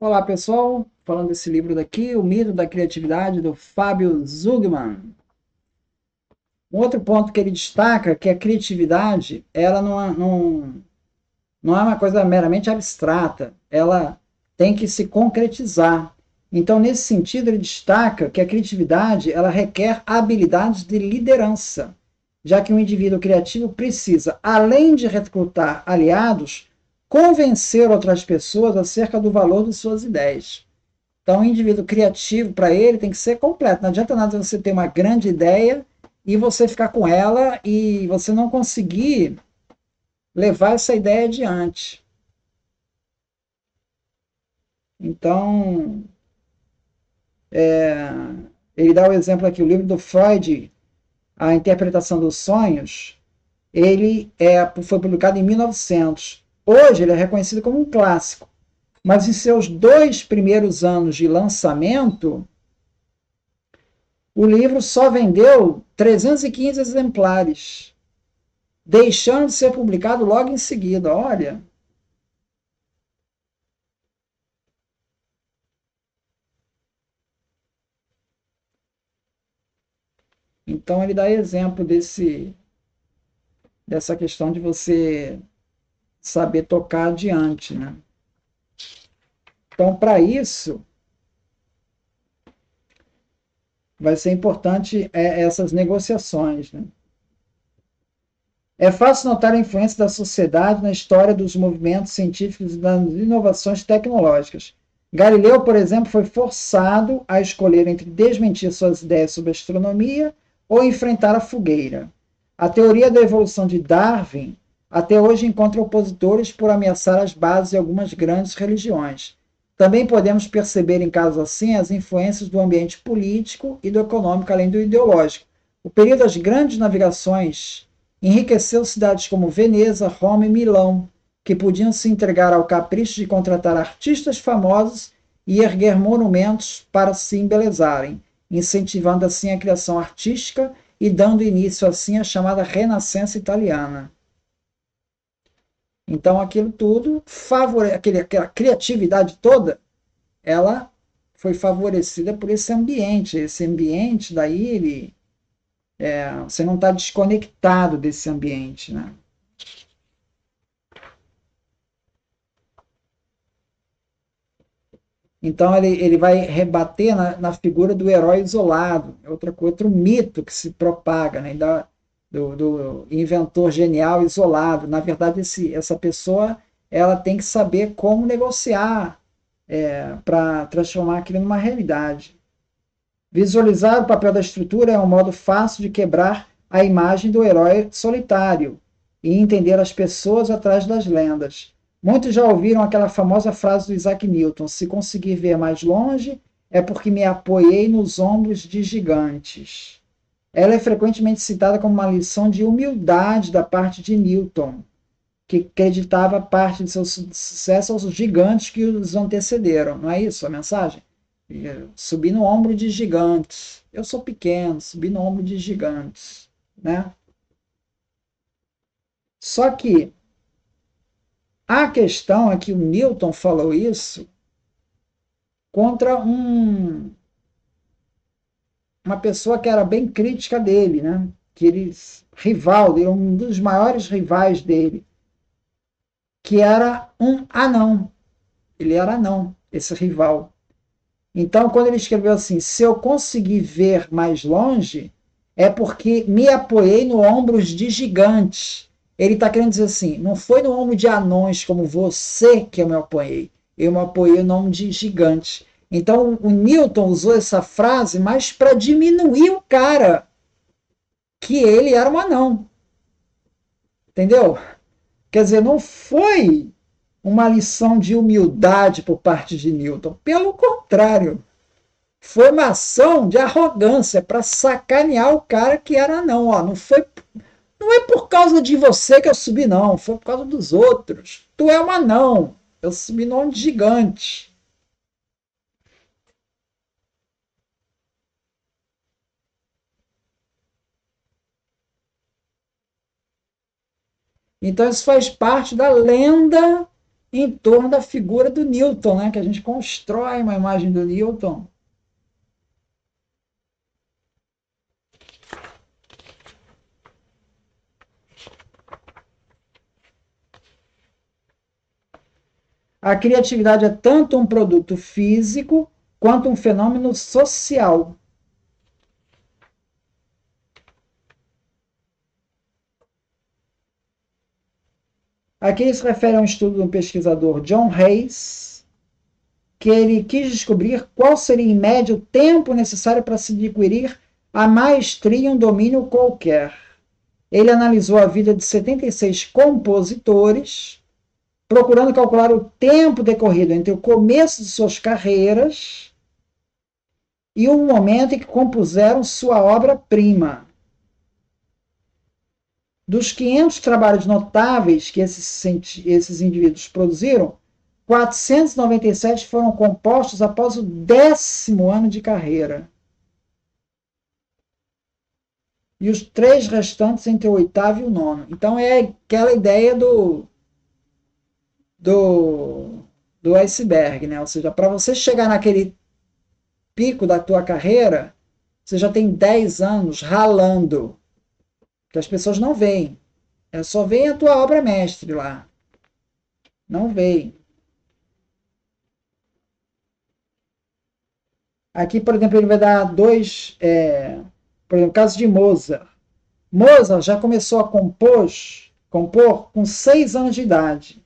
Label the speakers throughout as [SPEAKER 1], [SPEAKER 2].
[SPEAKER 1] Olá, pessoal. Falando desse livro daqui, O Mito da Criatividade, do Fábio Zugman. Um outro ponto que ele destaca é que a criatividade ela não é uma coisa meramente abstrata, ela tem que se concretizar. Então, nesse sentido, ele destaca que a criatividade ela requer habilidades de liderança, já que um indivíduo criativo precisa, além de recrutar aliados, convencer outras pessoas acerca do valor de suas ideias. Então, o indivíduo criativo, para ele, tem que ser completo. Não adianta nada você ter uma grande ideia e você ficar com ela e você não conseguir levar essa ideia adiante. Então, ele dá o exemplo aqui, o livro do Freud, A Interpretação dos Sonhos, foi publicado em 1900. Hoje ele é reconhecido como um clássico, mas em seus 2 primeiros anos de lançamento, o livro só vendeu 315 exemplares, deixando de ser publicado logo em seguida. Olha, então ele dá exemplo dessa questão de você saber tocar adiante, né? Então, para isso, vai ser importante essas negociações, né? É fácil notar a influência da sociedade na história dos movimentos científicos e das inovações tecnológicas. Galileu, por exemplo, foi forçado a escolher entre desmentir suas ideias sobre astronomia ou enfrentar a fogueira. A teoria da evolução de Darwin até hoje encontra opositores por ameaçar as bases de algumas grandes religiões. Também podemos perceber em casos assim as influências do ambiente político e do econômico, além do ideológico. O período das grandes navegações enriqueceu cidades como Veneza, Roma e Milão, que podiam se entregar ao capricho de contratar artistas famosos e erguer monumentos para se embelezarem, incentivando assim a criação artística e dando início assim à chamada Renascença Italiana. Então aquilo tudo, aquela criatividade toda, ela foi favorecida por esse ambiente. Esse ambiente daí, você não está desconectado desse ambiente, né? Então ele vai rebater na figura do herói isolado, outro mito que se propaga, né? Do inventor genial isolado. Na verdade, essa pessoa ela tem que saber como negociar para transformar aquilo numa realidade. Visualizar o papel da estrutura é um modo fácil de quebrar a imagem do herói solitário e entender as pessoas atrás das lendas. Muitos já ouviram aquela famosa frase do Isaac Newton: se conseguir ver mais longe, é porque me apoiei nos ombros de gigantes. Ela é frequentemente citada como uma lição de humildade da parte de Newton, que acreditava parte de seu sucesso aos gigantes que os antecederam. Não é isso a mensagem? Subir no ombro de gigantes. Eu sou pequeno, subir no ombro de gigantes, né? Só que a questão é que o Newton falou isso contra uma pessoa que era bem crítica dele, né? Que ele rival dele, um dos maiores rivais dele, que era um anão. Ele era anão, esse rival. Então, quando ele escreveu assim, se eu conseguir ver mais longe, é porque me apoiei no ombros de gigantes. Ele está querendo dizer assim, não foi no ombro de anões como você que eu me apoiei. Eu me apoiei no ombro de gigantes. Então, o Newton usou essa frase, mas para diminuir o cara, que ele era um anão. Entendeu? Quer dizer, não foi uma lição de humildade por parte de Newton. Pelo contrário, foi uma ação de arrogância para sacanear o cara que era anão. Ó, não é por causa de você que eu subi, não. Foi por causa dos outros. Tu é um anão. Eu subi no de gigante. Então isso faz parte da lenda em torno da figura do Newton, né? Que a gente constrói uma imagem do Newton. A criatividade é tanto um produto físico quanto um fenômeno social. Aqui ele se refere a um estudo do pesquisador John Hayes, que ele quis descobrir qual seria, em média, o tempo necessário para se adquirir a maestria em um domínio qualquer. Ele analisou a vida de 76 compositores, procurando calcular o tempo decorrido entre o começo de suas carreiras e o momento em que compuseram sua obra-prima. Dos 500 trabalhos notáveis que esses indivíduos produziram, 497 foram compostos após o 10º ano de carreira. E os 3 restantes entre o 8º e o 9º. Então é aquela ideia do iceberg, né? Ou seja, para você chegar naquele pico da tua carreira, você já tem 10 anos ralando, que as pessoas não veem. É só veem a tua obra mestre lá. Não veem. Aqui, por exemplo, ele vai dar dois... por exemplo, o caso de Mozart. Mozart já começou a compor com 6 anos de idade.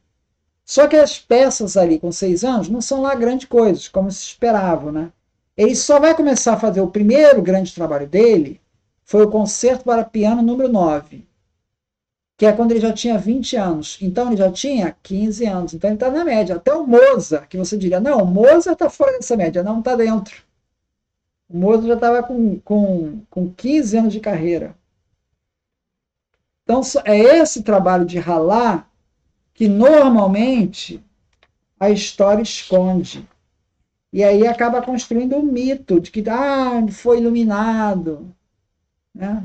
[SPEAKER 1] Só que as peças ali com 6 anos não são lá grandes coisas, como se esperava, né? Ele só vai começar a fazer o primeiro grande trabalho dele, foi o Concerto para Piano número 9, que é quando ele já tinha 20 anos. Então ele já tinha 15 anos. Então ele está na média. Até o Mozart, que você diria, não, o Mozart está fora dessa média. Não, está dentro. O Mozart já estava com 15 anos de carreira. Então é esse trabalho de ralar que normalmente a história esconde. E aí acaba construindo um mito de que foi iluminado. Né?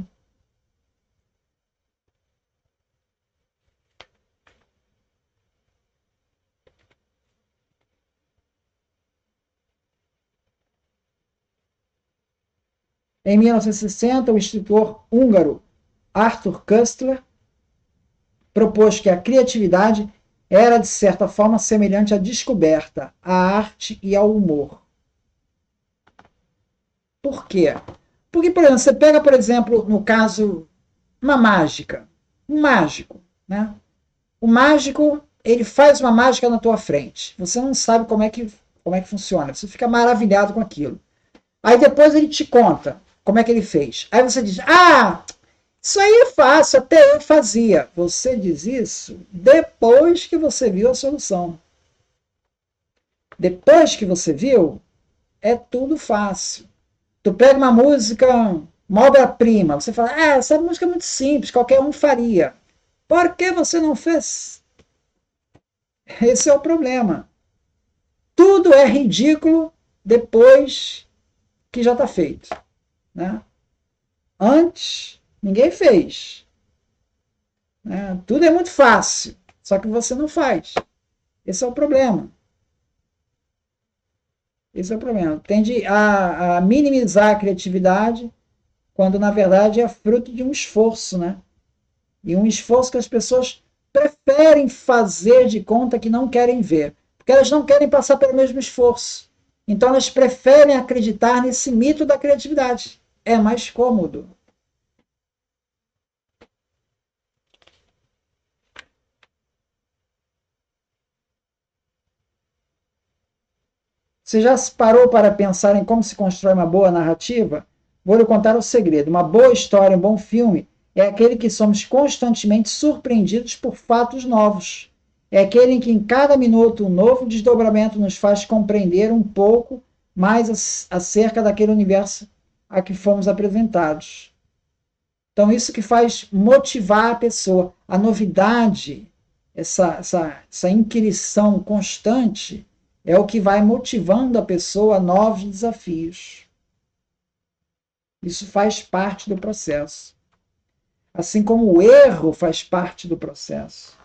[SPEAKER 1] Em 1960, o escritor húngaro Arthur Koestler propôs que a criatividade era, de certa forma, semelhante à descoberta, à arte e ao humor. Por quê? Porque, por exemplo, você pega, por exemplo, no caso, uma mágica, um mágico, né? O mágico, ele faz uma mágica na tua frente. Você não sabe como é que funciona. Você fica maravilhado com aquilo. Aí depois ele te conta como é que ele fez. Aí você diz, isso aí é fácil, até eu fazia. Você diz isso depois que você viu a solução. Depois que você viu, é tudo fácil. Tu pega uma música, uma obra-prima, você fala, essa música é muito simples, qualquer um faria. Por que você não fez? Esse é o problema. Tudo é ridículo depois que já está feito. Né? Antes, ninguém fez. Né? Tudo é muito fácil, só que você não faz. Esse é o problema. Esse é o problema. Tende a minimizar a criatividade, quando na verdade é fruto de um esforço, né? E um esforço que as pessoas preferem fazer de conta que não querem ver, porque elas não querem passar pelo mesmo esforço. Então elas preferem acreditar nesse mito da criatividade. É mais cômodo. Você já se parou para pensar em como se constrói uma boa narrativa? Vou lhe contar o segredo. Uma boa história, um bom filme, é aquele que somos constantemente surpreendidos por fatos novos. É aquele em que, em cada minuto, um novo desdobramento nos faz compreender um pouco mais acerca daquele universo a que fomos apresentados. Então, isso que faz motivar a pessoa. A novidade, essa inquirição constante, é o que vai motivando a pessoa a novos desafios. Isso faz parte do processo. Assim como o erro faz parte do processo.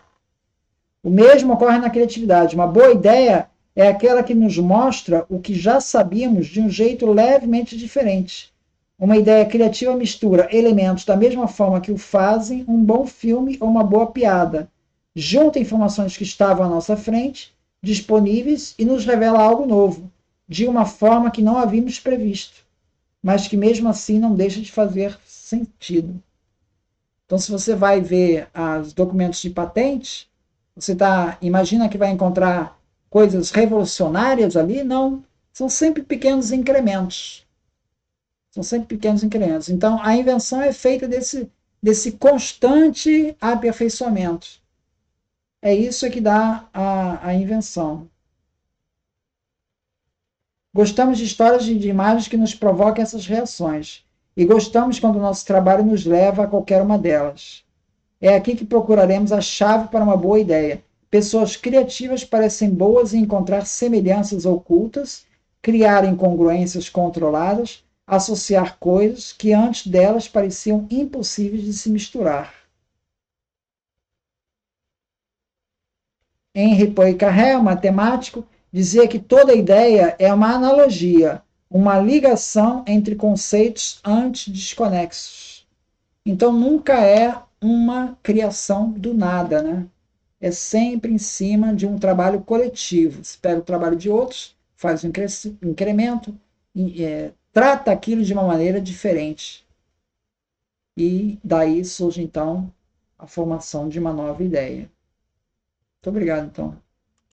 [SPEAKER 1] O mesmo ocorre na criatividade. Uma boa ideia é aquela que nos mostra o que já sabíamos de um jeito levemente diferente. Uma ideia criativa mistura elementos da mesma forma que o fazem um bom filme ou uma boa piada. Junta informações que estavam à nossa frente, disponíveis, e nos revela algo novo, de uma forma que não havíamos previsto, mas que mesmo assim não deixa de fazer sentido. Então, se você vai ver os documentos de patente, você imagina que vai encontrar coisas revolucionárias ali? Não. São sempre pequenos incrementos. São sempre pequenos incrementos. Então, a invenção é feita desse constante aperfeiçoamento. É isso que dá a invenção. Gostamos de histórias de imagens que nos provocam essas reações. E gostamos quando o nosso trabalho nos leva a qualquer uma delas. É aqui que procuraremos a chave para uma boa ideia. Pessoas criativas parecem boas em encontrar semelhanças ocultas, criar incongruências controladas, associar coisas que antes delas pareciam impossíveis de se misturar. Henri Poincaré, o matemático, dizia que toda ideia é uma analogia, uma ligação entre conceitos antes desconexos. Então nunca é uma criação do nada, né? É sempre em cima de um trabalho coletivo. Você pega o trabalho de outros, faz um incremento, trata aquilo de uma maneira diferente. E daí surge, então, a formação de uma nova ideia. Muito obrigado, então.